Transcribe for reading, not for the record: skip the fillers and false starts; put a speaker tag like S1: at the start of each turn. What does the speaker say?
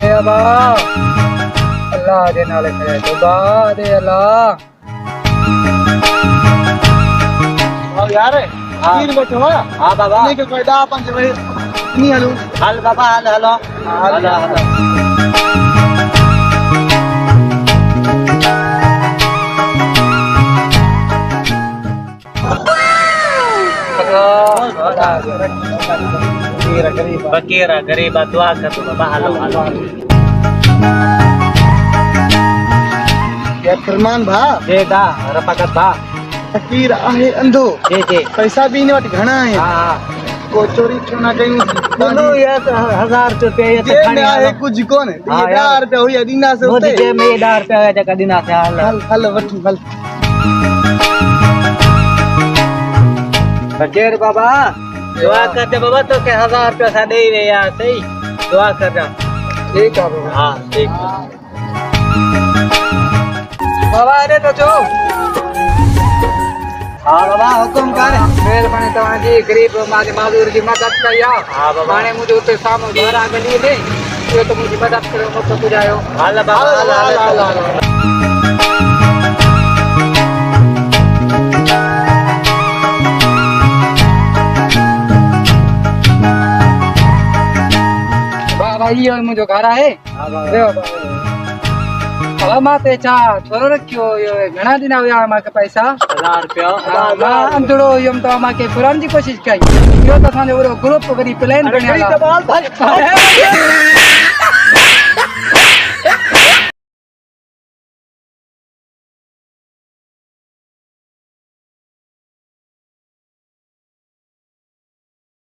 S1: ए अबा अल्लाह दे नाले करे तौबा दे अल्लाह।
S2: आओ यार तीन बैठो हां बाबा नहीं के कोई 10 5 बजे नहीं हलो हाल बाबा हाल हेलो हाल हाल Bakira gariba दुआ कर तो बाबा हेलो हेलो या फरमान भा दे दा रफाकत भा फकीर आहे अंधो जे पैसा भी ने वट घणा है हां को चोरी छो ना कयूं बोलो या 1000 रुपया ये तो खाने आहे कुछ कोन 1000 रुपया होई दीना से होते जे में 1000 रुपया है का दीना से हाल हाल वठ हल फकीर बाबा दुआ करते बाबा तो के 1000 रुपया सा दे रे यार सही दुआ कर जा ठीक है बाबा हां ठीक बाबा अरे तो जो हां बाबा हुकुम कर मेहरबानी तवाजी गरीब मागे माजूर की मदद कया हां बाबा माने मुझे उते सामो घरा गली में ये तो मुझे मदद करो मत तो जायो हाल बाबा हाल ये मुझे घर आहे अब माते चा छोरो रखियो यो घणा दिन आया माके पैसा 1000 रुपया अंधड़ो यम तो माके पुरान जी कोशिश कई यो तो थाने वो ग्रुप करी प्लान बनेला